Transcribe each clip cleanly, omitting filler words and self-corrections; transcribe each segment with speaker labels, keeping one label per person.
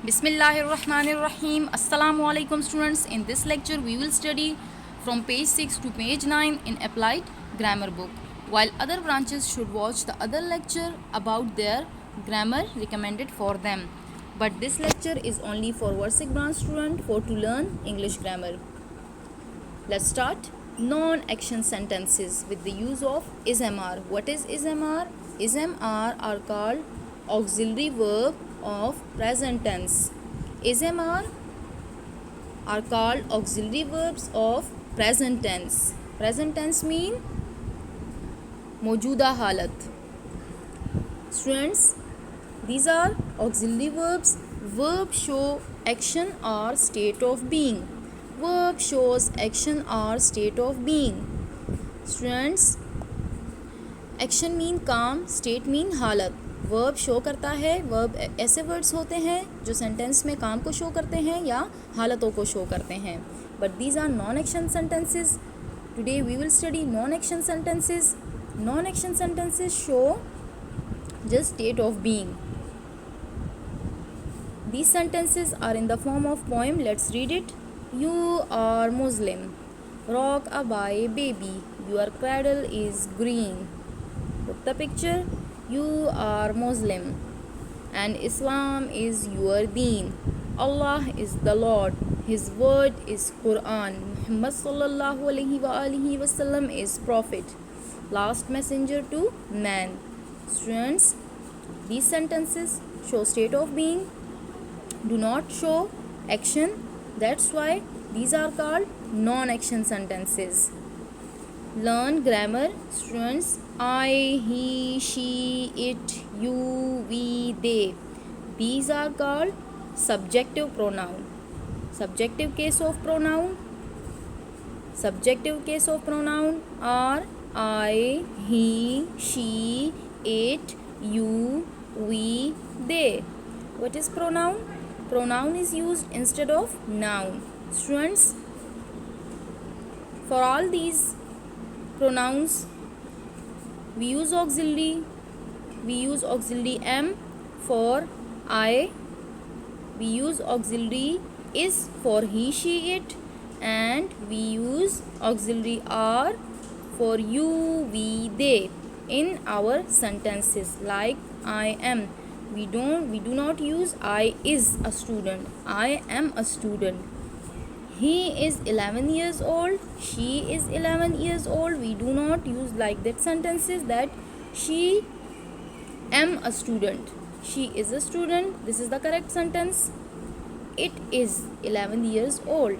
Speaker 1: Bismillahirrahmanirrahim. Assalamu alaikum students. In this lecture we will study from page 6 to page 9 in applied grammar book. While other branches should watch the other lecture about their grammar recommended for them. But this lecture is only for Versic branch student for to learn English grammar. Let's start. Non-action sentences with the use of is-mr. What is is-mr? Is-mr are called auxiliary verb of present tense. Is-mr are called auxiliary verbs of present tense. Present tense mean मौजूदा हालत. Students, these are auxiliary verbs. Verb show action or state of being. Verb shows action or state of being. Students, action mean काम, state mean हालत. Verb show करता है. Verb ऐसे words होते हैं जो सेंटेंस में काम को शो करते हैं या हालतों को शो करते हैं. But these are non action sentences. Today we will study non action sentences. Non action sentences show just state of being. These sentences are in the form of poem. Let's read it. You are Muslim. Rock a by baby. Your cradle is green. Put the picture. You are Muslim and Islam is your deen. Allah is the Lord. His word is Quran. Muhammad sallallahu alaihi wasallam is prophet, last messenger to man. Students, these sentences show state of being, do not show action. That's why these are called non-action sentences. Learn grammar. Students, I, he, she, it, you, we, they. These are called subjective pronoun. Subjective case of pronoun. Subjective case of pronoun are I, he, she, it, you, we, they. What is pronoun? Pronoun is used instead of noun. Students, for all these pronouns we use auxiliary. We use auxiliary am for I. We use auxiliary is for he, she, it, and we use auxiliary are for you, we, they in our sentences. Like I am, we do not use I is a student. I am a student. He is 11 years old. She is 11 years old. We do not use like that sentences that she am a student. She is a student. This is the correct sentence. It is 11 years old.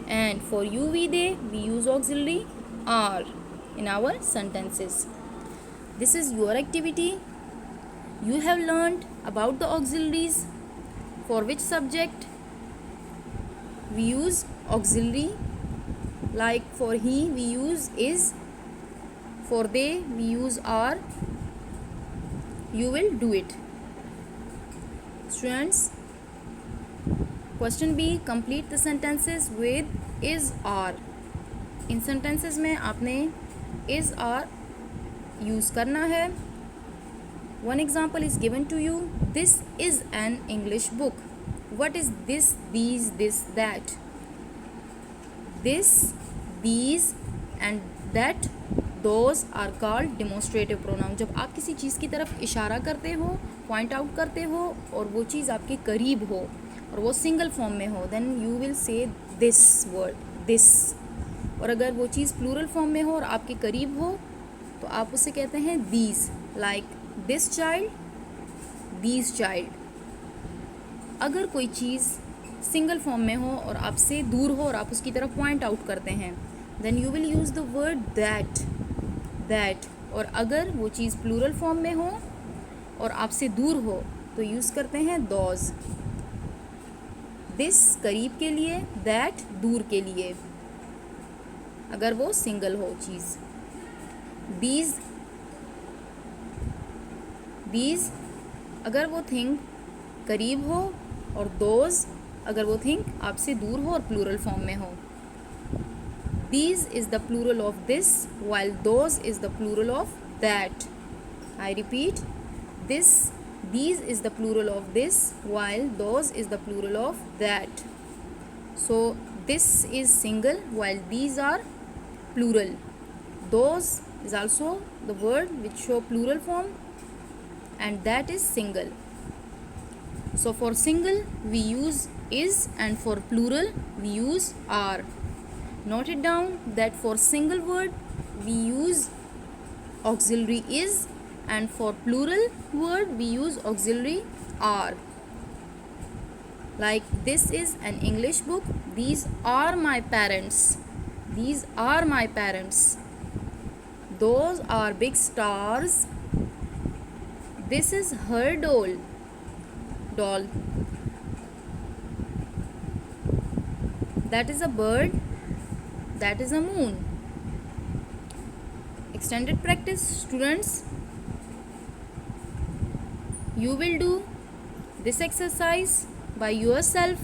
Speaker 1: And for you, we, they, we use auxiliary are in our sentences. This is your activity. You have learned about the auxiliaries. For which subject we use auxiliary. Like for he we use is, for they we use are. You will do it. Students, question B, complete the sentences with is, are. In sentences में आपने is, are use करना है. One example is given to you. This is an English book. What is this, these, this, that? This, these and that, those are called demonstrative pronoun. जब आप किसी चीज़ की तरफ इशारा करते हो, पॉइंट आउट करते हो और वो चीज़ आपके करीब हो और वो सिंगल फॉर्म में हो, then you will say this word, this. और अगर वो चीज़ प्लूरल फॉर्म में हो और आपके करीब हो तो आप उसे कहते हैं these. Like this child, these child. अगर कोई चीज़ सिंगल फॉर्म में हो और आपसे दूर हो और आप उसकी तरफ पॉइंट आउट करते हैं, then you will use the word that, that. और अगर वो चीज़ प्लूरल फॉर्म में हो और आपसे दूर हो तो यूज़ करते हैं दोज. दिस करीब के लिए, दैट दूर के लिए अगर वो सिंगल हो चीज़. दीज, दीज अगर वो थिंग करीब हो और दोज अगर वो थिंग आपसे दूर हो और प्लूरल फॉर्म में हो. These is the plural of this, while those is the plural of that. I repeat, this, These is the plural of this, while those is the plural of that. So this is single while these are plural. Those is also the word which show plural form, and that is single. So for single we use is, and for plural we use are. Note it down that for single word we use auxiliary is, and for plural word we use auxiliary are. Like this is an English book. These are my parents. These are my parents. Those are big stars. This is her doll. Doll. That is a bird. That is a moon. Extended practice, students. You will do this exercise by yourself.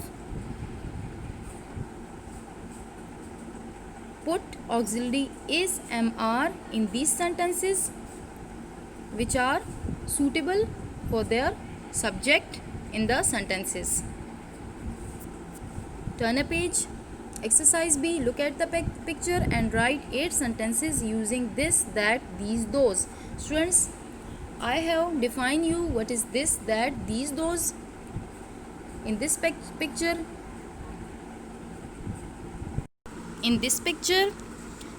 Speaker 1: Put auxiliary is, am, are in these sentences which are suitable for their subject in the sentences. Turn a page. Exercise B. Look at the picture and write 8 sentences using this, that, these, those. Students, I have defined you what is this, that, these, those. In this picture,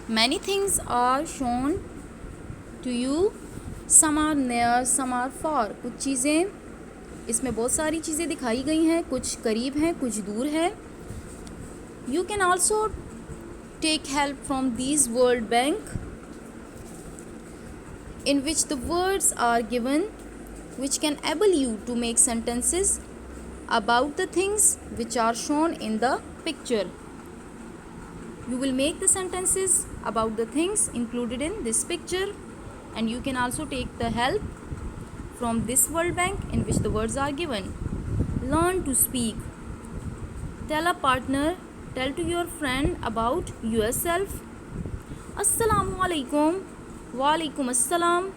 Speaker 1: many things are shown to you. Some are near, some are far. कुछ चीज़ें इसमें बहुत सारी चीज़ें दिखाई गई हैं, कुछ करीब हैं, कुछ दूर है. You can also take help from these word bank in which the words are given which can able you to make sentences about the things which are shown in the picture. You will make the sentences about the things included in this picture, and you can also take the help from this word bank in which the words are given. Learn to speak. Tell a partner, tell to your friend about yourself. Assalamu alaikum. Wa alaikum assalam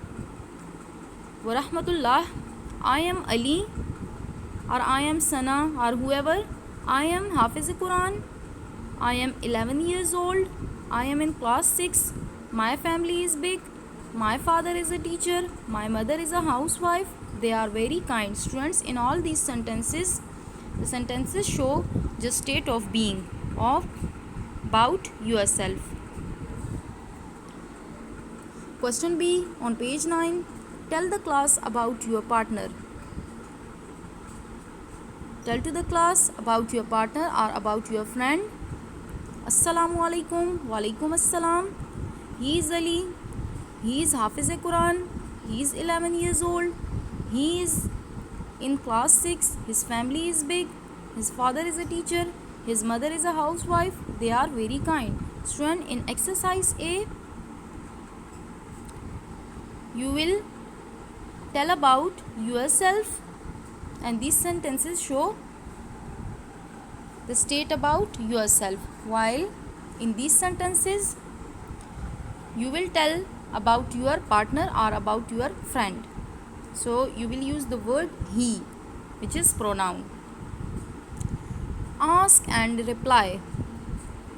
Speaker 1: wa rahmatullah. I am Ali, or I am Sana, or whoever. I am Hafiz Quran. I am 11 years old. I am in class 6. My family is big. My father is a teacher. My mother is a housewife. They are very kind. Students, in all these sentences, the sentences show just state of being of about yourself. Question B on page 9. Tell the class about your partner. Tell to the class about your partner or about your friend. Assalamu alaikum. Wa alaikum assalam. He is Ali. He is Hafiz Quran. He is 11 years old. He is in class 6. His family is big. His father is a teacher. His mother is a housewife. They are very kind. Student, in exercise A, you will tell about yourself, and these sentences show the state about yourself, while in these sentences you will tell about your partner or about your friend. So you will use the word he, which is pronoun. Ask and reply.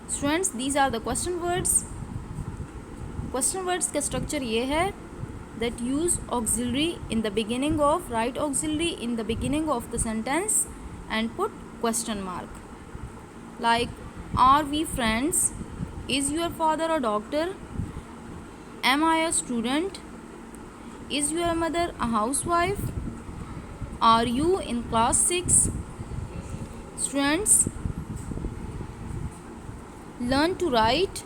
Speaker 1: Students, these are the question words. Question words का structure ये है that use auxiliary in the beginning of, write auxiliary in the beginning of the sentence and put question mark. Like, are we friends? Is your father a doctor? Am I a student? Is your mother a housewife? Are you in class 6? Students, learn to write.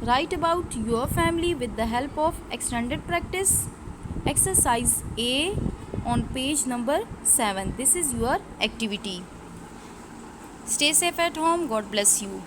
Speaker 1: Write about your family with the help of extended practice. Exercise A on page number 7. This is your activity. Stay safe at home. God bless you.